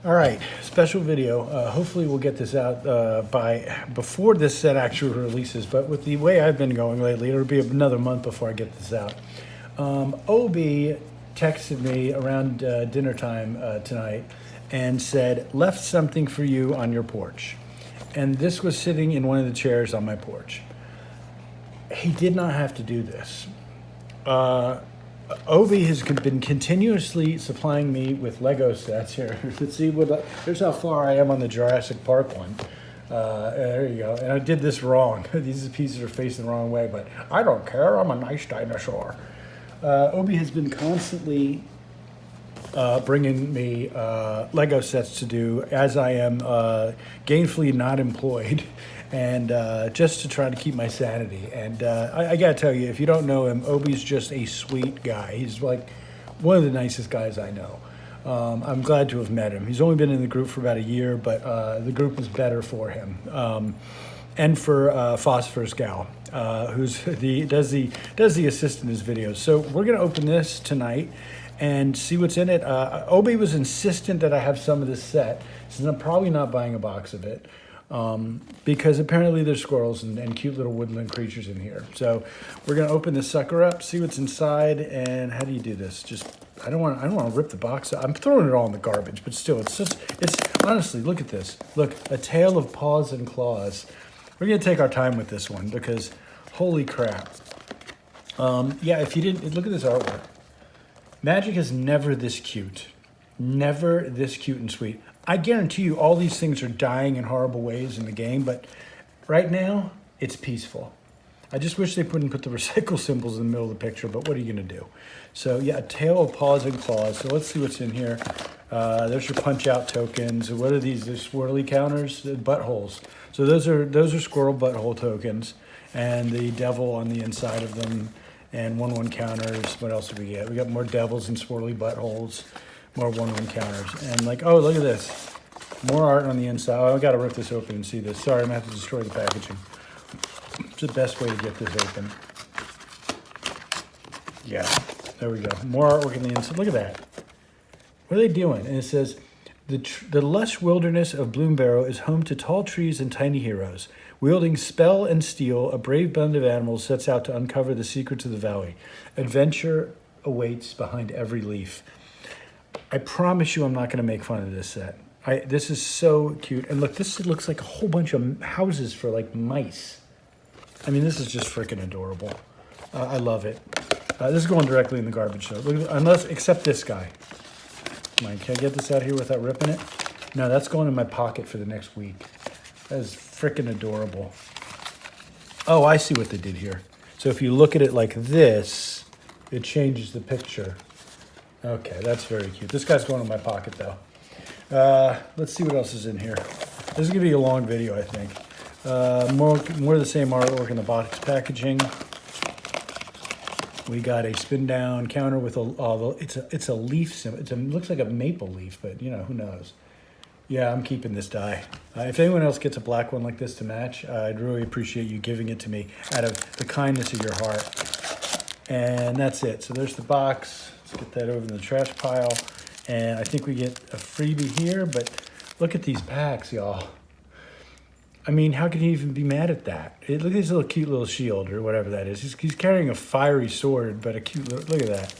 All right, special video. Hopefully we'll get this out before this set actually releases, but with the way I've been going lately, it'll be another month before I get this out. OB texted me around dinner time tonight and said, left something for you on your porch. And this was sitting in one of the chairs on my porch. He did not have to do this. Obi has been continuously supplying me with Lego sets here. Let's see here's how far I am on the Jurassic Park one. There you go. And I did this wrong. These pieces are facing the wrong way, but I don't care. I'm a nice dinosaur. Obi has been constantly bringing me Lego sets to do as I am gainfully not employed. And just to try to keep my sanity. And I gotta tell you, if you don't know him, Obi's just a sweet guy. He's like one of the nicest guys I know. I'm glad to have met him. He's only been in the group for about a year, but the group was better for him. And for Phosphorus Gal, who's does the assist in his videos. So we're gonna open this tonight and see what's in it. Obi was insistent that I have some of this set, since I'm probably not buying a box of it. Because apparently there's squirrels and cute little woodland creatures in here. So we're gonna open this sucker up, see what's inside, and how do you do this? I don't want to rip the box out. I'm throwing it all in the garbage, but still, it's honestly, look at this. Look, a tale of paws and claws. We're gonna take our time with this one because holy crap. Yeah, if you didn't look at this artwork. Magic is never this cute. Never this cute and sweet. I guarantee you all these things are dying in horrible ways in the game, but right now, it's peaceful. I just wish they wouldn't put the recycle symbols in the middle of the picture, but what are you gonna do? So yeah, a tail of paws and claws. So let's see what's in here. There's your punch out tokens. What are these? They're swirly counters, buttholes. So those are squirrel butthole tokens, and the devil on the inside of them, and 1/1 counters. What else do we get? We got more devils and swirly buttholes. More 1/1 counters. And like, oh, look at this. More art on the inside. Oh, I gotta rip this open and see this. Sorry, I'm gonna have to destroy the packaging. It's the best way to get this open. Yeah, there we go. More artwork on the inside. Look at that. What are they doing? And it says, the lush wilderness of Bloomburrow is home to tall trees and tiny heroes. Wielding spell and steel, a brave band of animals sets out to uncover the secrets of the valley. Adventure awaits behind every leaf. I promise you I'm not going to make fun of this set. This is so cute. And look, this looks like a whole bunch of houses for like mice. I mean, this is just freaking adorable. I love it. This is going directly in the garbage though. Look, except this guy. Come on, can I get this out here without ripping it? No, that's going in my pocket for the next week. That is freaking adorable. Oh, I see what they did here. So if you look at it like this, it changes the picture. Okay, that's very cute. This guy's going in my pocket though. Let's see what else is in here. This is gonna be a long video, I think. More of the same artwork in the box packaging. We got a spin down counter with it's a leaf symbol. It looks like a maple leaf, but you know, who knows? Yeah, I'm keeping this die. If anyone else gets a black one like this to match, I'd really appreciate you giving it to me out of the kindness of your heart. And that's it. So there's the box. Let's get that over in the trash pile. And I think we get a freebie here, but look at these packs, y'all. I mean, how can you even be mad at that? Look at this little cute little shield or whatever that is. He's carrying a fiery sword, but a cute little, look at that.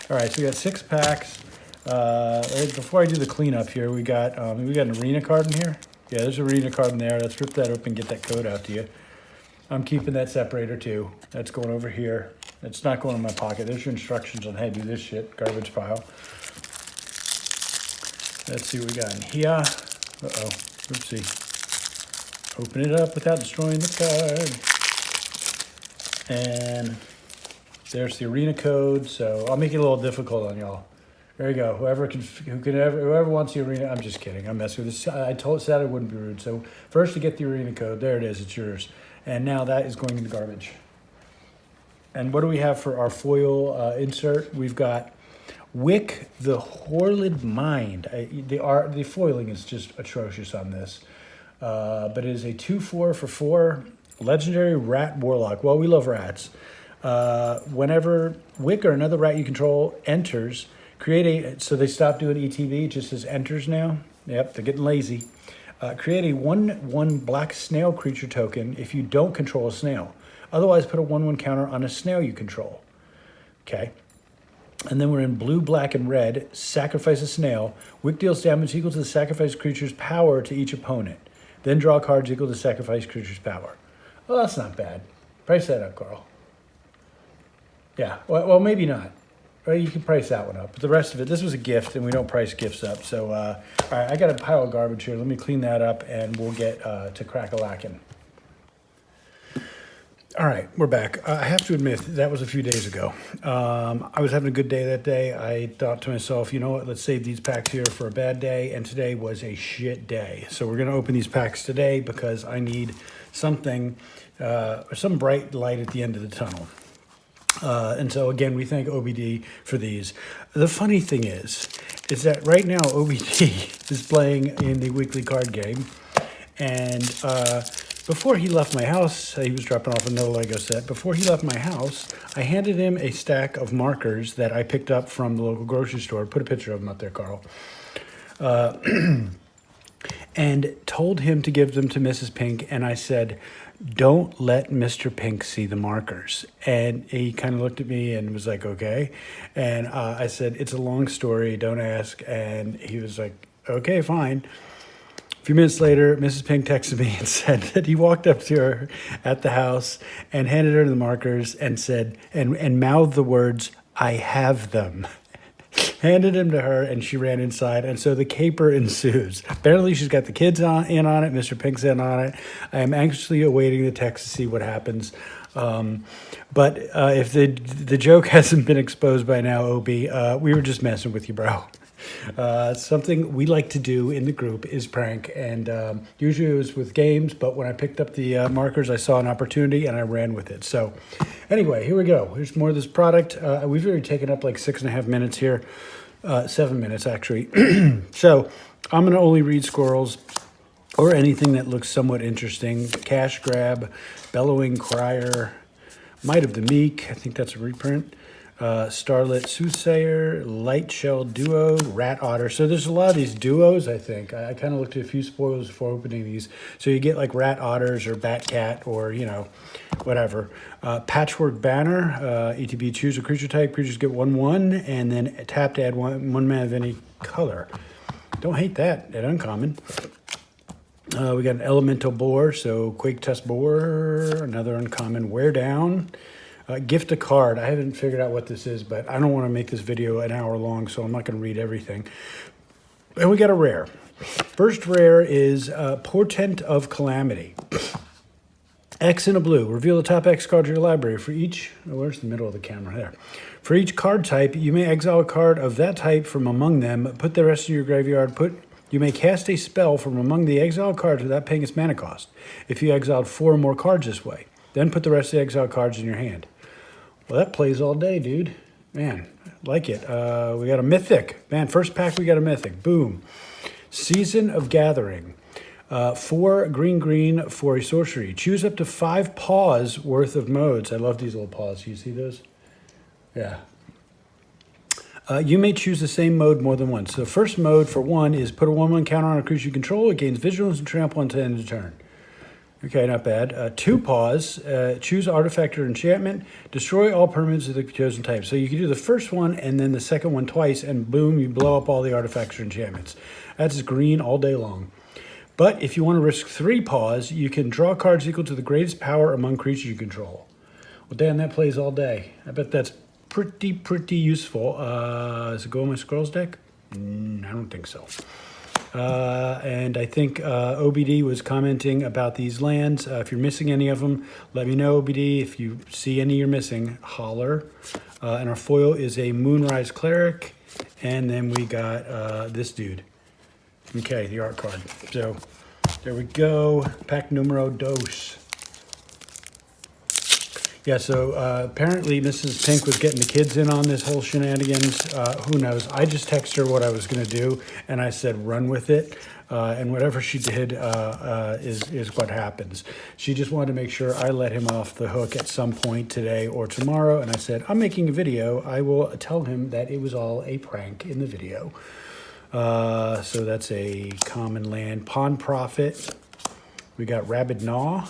All right, so we got 6 packs. Before I do the cleanup here, we got an arena card in here. Yeah, there's an arena card in there. Let's rip that open, get that code out to you. I'm keeping that separator too. That's going over here. It's not going in my pocket. There's your instructions on how to do this shit. Garbage pile. Let's see what we got in here. Uh-oh. Oopsie. Open it up without destroying the card. And there's the arena code. So I'll make it a little difficult on y'all. There you go. Whoever wants the arena. I'm just kidding. I'm messing with this. I said I wouldn't be rude. So first to get the arena code. There it is. It's yours. And now that is going in the garbage. And what do we have for our foil insert? We've got Wick the Horlid Mind. The foiling is just atrocious on this. But it is a 2/4 for 4 legendary rat warlock. Well, we love rats. Whenever Wick or another rat you control enters, so they stopped doing ETB, it just says enters now. Yep, they're getting lazy. Create a 1/1 black snail creature token if you don't control a snail. Otherwise, put a 1/1 counter on a snail you control. Okay. And then we're in blue, black, and red. Sacrifice a snail. Wick deals damage equal to the sacrificed creature's power to each opponent. Then draw cards equal to sacrificed creature's power. Well, that's not bad. Price that up, Carl. Yeah, well, maybe not. Well, you can price that one up. But the rest of it, this was a gift, and we don't price gifts up. So, all right, I got a pile of garbage here. Let me clean that up, and we'll get to crack-a-lackin'. All right, we're back. I have to admit, that was a few days ago. I was having a good day that day. I thought to myself, you know what, let's save these packs here for a bad day, and today was a shit day. So we're going to open these packs today because I need something, some bright light at the end of the tunnel. And so, again, we thank OBD for these. The funny thing is that right now OBD is playing in the weekly card game, and before he left my house, he was dropping off another Lego set. Before he left my house, I handed him a stack of markers that I picked up from the local grocery store. Put a picture of them up there, Carl. And told him to give them to Mrs. Pink. And I said, don't let Mr. Pink see the markers. And he kind of looked at me and was like, okay. And I said, it's a long story, don't ask. And he was like, okay, fine. A few minutes later, Mrs. Pink texted me and said that he walked up to her at the house and handed her the markers and said, and mouthed the words, I have them. Handed him to her, and she ran inside, and so the caper ensues. Apparently, she's got the kids in on it. Mr. Pink's in on it. I am anxiously awaiting the text to see what happens. But if the joke hasn't been exposed by now, OB, we were just messing with you, bro. Something we like to do in the group is prank, and usually it was with games, but when I picked up the markers, I saw an opportunity and I ran with it. So anyway, here we go. Here's more of this product. We've already taken up like 6.5 minutes here, 7 minutes actually. So I'm going to only read squirrels or anything that looks somewhat interesting. Cash Grab, Bellowing Crier, Might of the Meek, I think that's a reprint. Starlit Soothsayer, Light Shell Duo, Rat Otter. So there's a lot of these duos, I think. I kind of looked at a few spoilers before opening these. So you get like Rat Otters or Bat Cat or, you know, whatever. Patchwork Banner, ETB, choose a creature type. Creatures get 1/1 and then tap to add one mana of any color. Don't hate that at uncommon. We got an Elemental Boar, so Quake Test Boar, another uncommon Wear Down. Gift a card. I haven't figured out what this is, but I don't want to make this video an hour long, so I'm not going to read everything. And we got a rare. First rare is Portent of Calamity. X in a blue. Reveal the top X card of your library. For each, where's the middle of the camera? There. For each card type, you may exile a card of that type from among them. Put the rest in your graveyard. You may cast a spell from among the exiled cards without paying its mana cost. If you exiled 4 or more cards this way, then put the rest of the exiled cards in your hand. Well, that plays all day, dude. Man, like it. We got a Mythic. Man, first pack we got a Mythic. Boom. Season of Gathering. 4 green for a sorcery. Choose up to 5 paws worth of modes. I love these little paws. You see those? Yeah. You may choose the same mode more than once. So the first mode for 1 is put a 1/1 counter on a creature you control. It gains vigilance and trample until the end of the turn. Okay, not bad. 2 paws. Choose artifact or enchantment. Destroy all permanents of the chosen type. So you can do the first one and then the second one twice, and boom, you blow up all the artifacts or enchantments. That's green all day long. But if you want to risk 3 paws, you can draw cards equal to the greatest power among creatures you control. Well, damn, that plays all day. I bet that's pretty useful. Does it go in my Squirrels deck? I don't think so. And I think OBD was commenting about these lands. If you're missing any of them, let me know, OBD. If you see any you're missing, holler. And our foil is a Moonrise Cleric. And then we got this dude. Okay, the art card. So there we go. Pack numero dos. Yeah, so apparently Mrs. Pink was getting the kids in on this whole shenanigans. Who knows? I just texted her what I was going to do, and I said, run with it. And whatever she did is what happens. She just wanted to make sure I let him off the hook at some point today or tomorrow. And I said, I'm making a video. I will tell him that it was all a prank in the video. So that's a common land. Pond Prophet. We got Rabid Gnaw.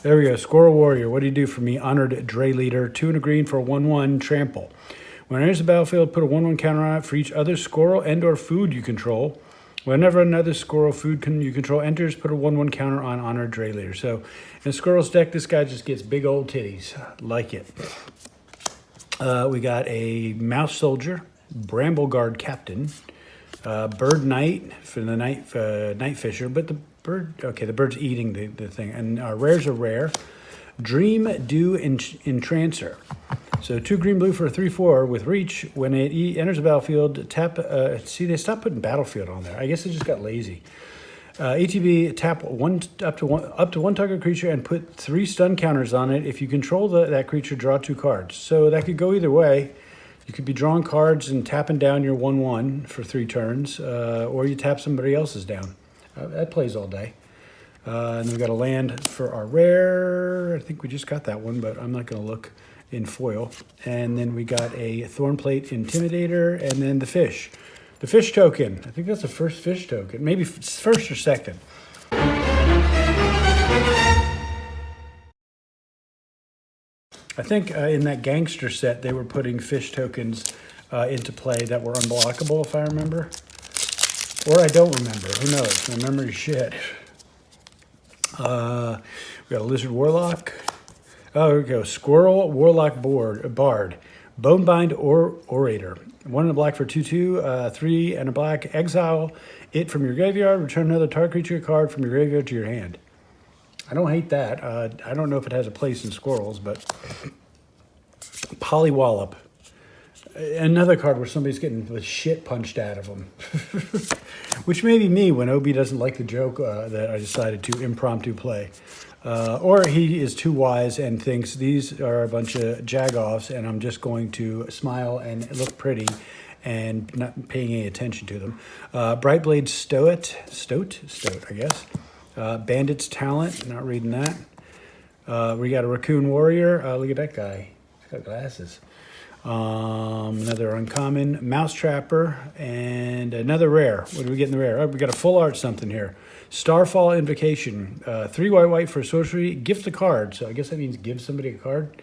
There we go. Squirrel Warrior. What do you do for me? Honored Dre Leader. 2 and a green for a 1/1 trample. When it enters the battlefield, put a 1/1 counter on it for each other squirrel and or food you control. Whenever another squirrel food you control enters, put a 1/1 counter on Honored Dre Leader. So in a squirrel's deck, this guy just gets big old titties. Like it. We got a Mouse Soldier, Bramble Guard Captain, Bird Knight for the Night Fisher, but the bird, okay, the bird's eating the thing. And rares are rare. Dream Dew Entrancer. So 2 green blue for a 3/4 with reach. When it enters the battlefield, tap. See, they stopped putting battlefield on there. I guess they just got lazy. ATB, tap up to one target creature and put 3 stun counters on it. If you control that creature, draw 2 cards. So that could go either way. You could be drawing cards and tapping down your 1/1 for 3 turns, or you tap somebody else's down. That plays all day. And then we got a land for our rare. I think we just got that one, but I'm not going to look in foil. And then we got a Thornplate Intimidator, and then the fish. The fish token. I think that's the first fish token. Maybe first or second. I think in that gangster set, they were putting fish tokens into play that were unblockable, if I remember. Or I don't remember. Who knows? My memory's shit. We got a Lizard Warlock. Oh, here we go. Squirrel Warlock Bard. Bonebind Orator. 1 and a black for 2/2. 3 and a black. Exile it from your graveyard. Return another target creature card from your graveyard to your hand. I don't hate that. I don't know if it has a place in squirrels, but Polywallop. Another card where somebody's getting the shit punched out of them. Which may be me when OB doesn't like the joke that I decided to impromptu play. Or he is too wise and thinks these are a bunch of jagoffs and I'm just going to smile and look pretty and not paying any attention to them. Brightblade Stoat, I guess. Bandit's Talent, not reading that. We got a Raccoon Warrior. Look at that guy. He's got glasses. Another uncommon. Mouse Trapper, and another rare. What do we get in the rare? Oh, we got a full art something here. Starfall Invocation. 3 white for sorcery. Gift a card. So I guess that means give somebody a card.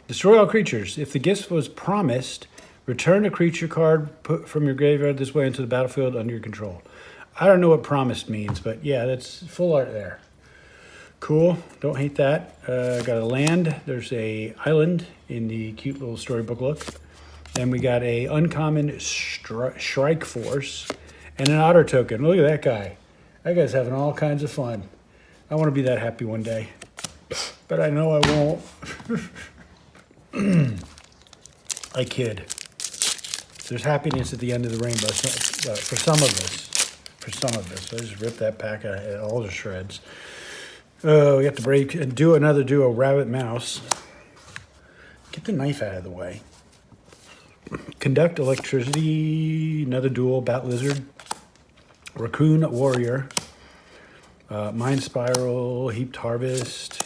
Destroy all creatures. If the gift was promised, return a creature card put from your graveyard this way into the battlefield under your control. I don't know what promised means, but yeah, that's full art there. Cool. Don't hate that. Got a land. There's a island in the cute little storybook look. And we got a uncommon Shrike Force and an otter token. Look at that guy. That guy's having all kinds of fun. I want to be that happy one day. But I know I won't. I kid. There's happiness at the end of the rainbow for some of us. So I just ripped that pack of all the shreds. We have to break and do another duo, Rabbit Mouse. Get the knife out of the way. Conduct Electricity, another duel, Bat Lizard. Raccoon Warrior. Mind Spiral, Heaped Harvest.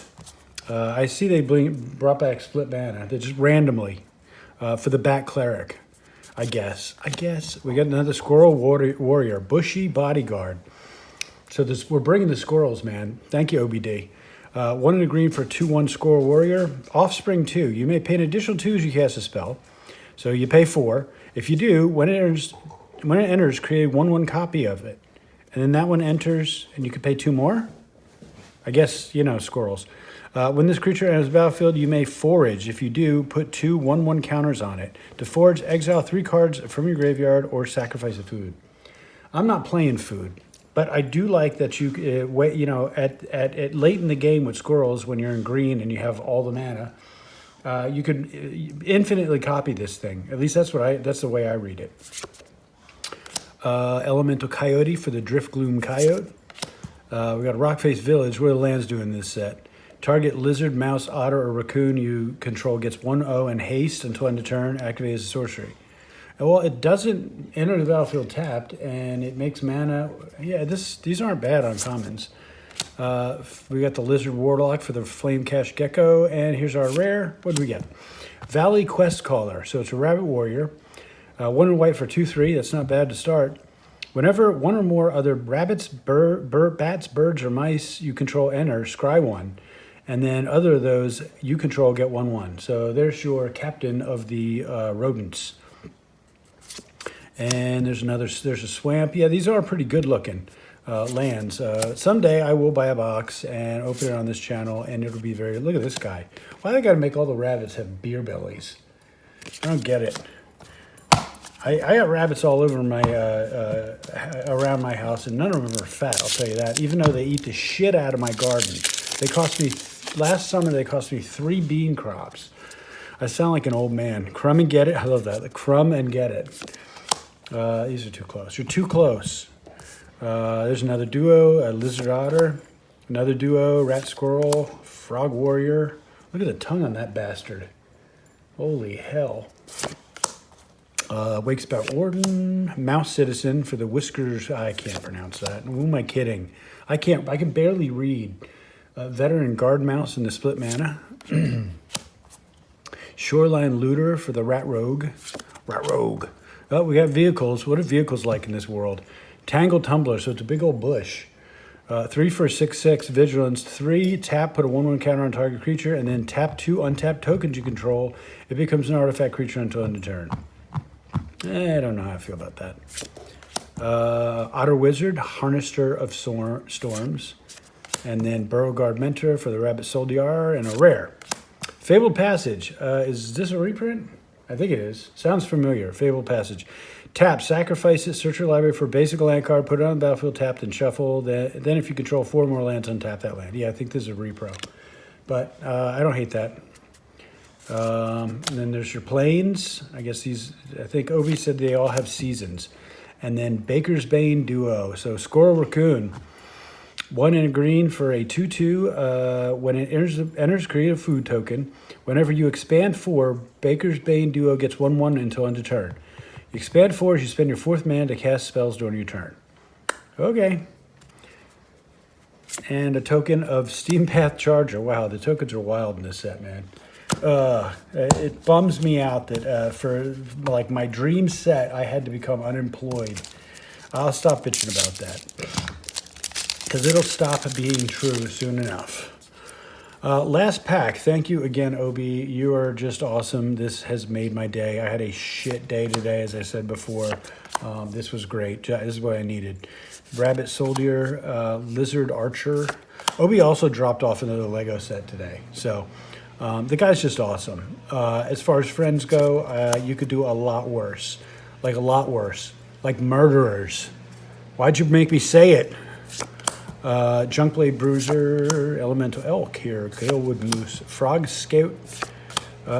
I see they brought back Split Mana. They're just randomly for the Bat Cleric. I guess. We got another Squirrel Warrior, Bushy Bodyguard. So we're bringing the squirrels, man. Thank you, OBD. 1 and a green for 2/1 Squirrel Warrior. Offspring 2. You may pay an additional 2 as you cast a spell. So you pay 4. If you do, when it enters, create a 1/1 copy of it. And then that one enters, and you can pay 2 more? I guess, squirrels. When this creature enters the battlefield, you may forage. If you do, put 2 1/1 counters on it. To forage, exile 3 cards from your graveyard or sacrifice a food. I'm not playing food, but I do like that you at late in the game with squirrels when you're in green and you have all the mana, you could infinitely copy this thing. At least that's the way I read it. Elemental Coyote for the Driftgloom Coyote. We got a Rockface Village. What are the lands doing in this set? Target lizard, mouse, otter, or raccoon you control gets 1/0 and haste until end of turn. Activate as a sorcery. Well, it doesn't enter the battlefield tapped, and it makes mana. Yeah, these aren't bad on commons. We got the Lizard Warlock for the Flame Cash Gecko, and here's our rare. What do we get? Valley Quest Caller. So it's a Rabbit Warrior. 1 and white for 2/3. That's not bad to start. Whenever one or more other rabbits, bats, birds, or mice you control enter, scry 1. And then other of those you control get 1/1. So there's your captain of the rodents. And there's a swamp. Yeah, these are pretty good looking lands. Someday I will buy a box and open it on this channel, and it'll be very, look at this guy. Why they gotta make all the rabbits have beer bellies? I don't get it. I got rabbits all over my around my house, and none of them are fat, I'll tell you that, even though they eat the shit out of my garden. They cost me, last summer they cost me 3 bean crops. I sound like an old man. Crumb and get it. I love that. The crumb and get it. These are too close. You're too close. There's another duo, a lizard otter. Another duo, rat squirrel, frog warrior. Look at the tongue on that bastard. Holy hell. Wakespout warden, mouse citizen for the whiskers. I can't pronounce that. Who am I kidding? I can barely read. Veteran guard mouse in the split mana. Shoreline looter for the rat rogue. Rat rogue. Oh, we got vehicles. What are vehicles like in this world? Tangled tumbler, so it's a big old bush. 3 for 6/6 vigilance. 3 tap, put a 1/1 counter on target creature, and then tap 2 untapped tokens you control. It becomes an artifact creature until end of turn. I don't know how I feel about that. Otter wizard, harnester of storms, and then burrow guard mentor for the rabbit soldier, and a rare. Fabled passage. Is this a reprint? I think it is. Sounds familiar. Fabled passage. Tap, sacrifice it, search your library for a basic land card, put it on the battlefield, tap, then shuffle. Then if you control 4 more lands, untap that land. Yeah, I think this is a repro. But I don't hate that. And then there's your planes. I guess I think Obi said they all have seasons. And then Baker's Bane duo. So Squirrel Raccoon. 1 in a green for a 2/2. When it enters, create a food token. Whenever you expand 4, Baker's Bane duo gets 1/1 until end of turn. You expand 4 as you spend your 4th mana to cast spells during your turn. Okay. And a token of Steampath Charger. Wow, the tokens are wild in this set, man. It bums me out that for like my dream set, I had to become unemployed. I'll stop bitching about that because it'll stop being true soon enough. Last pack. Thank you again, Obi. You are just awesome. This has made my day. I had a shit day today, as I said before. This was great. This is what I needed. Rabbit Soldier, Lizard Archer. Obi also dropped off another Lego set today. So the guy's just awesome. As far as friends go, you could do a lot worse. Like a lot worse. Like murderers. Why'd you make me say it? Junkblade Bruiser, Elemental Elk here, Galewood Moose, Frog Scout,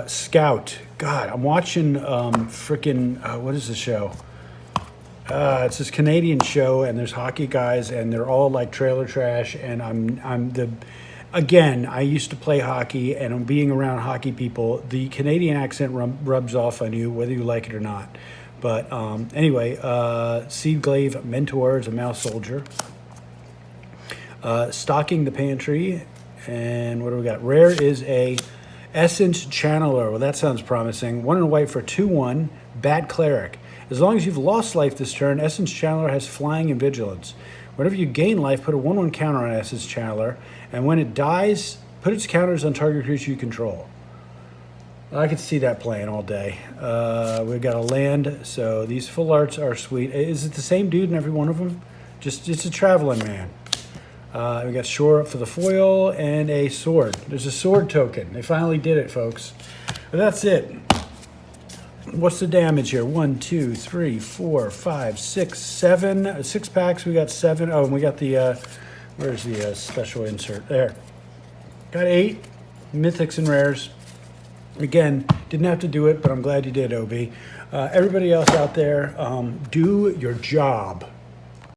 Scout. God, I'm watching what is the show? It's this Canadian show, and there's hockey guys, and they're all like trailer trash. And I used to play hockey, and I'm being around hockey people. The Canadian accent rubs off on you, whether you like it or not. But anyway, Seedglaive Mentor is a mouse soldier. Stocking the pantry, and what do we got? Rare is a Essence Channeler. Well, that sounds promising. 1 in white for 2/1. Bat Cleric. As long as you've lost life this turn, Essence Channeler has flying and vigilance. Whenever you gain life, put a 1/1 counter on Essence Channeler, and when it dies, put its counters on target creature you control. I could see that playing all day. We've got a land, so these full arts are sweet. Is it the same dude in every one of them? Just it's a traveling man. We got Shore Up for the foil and a sword. There's a sword token. They finally did it, folks. But that's it. What's the damage here? 1, 2, 3, 4, 5, 6, 7. 6 packs. We got 7. Oh, and we got the, where's the special insert? There. Got 8 mythics and rares. Again, didn't have to do it, but I'm glad you did, Obi. Everybody else out there, do your job.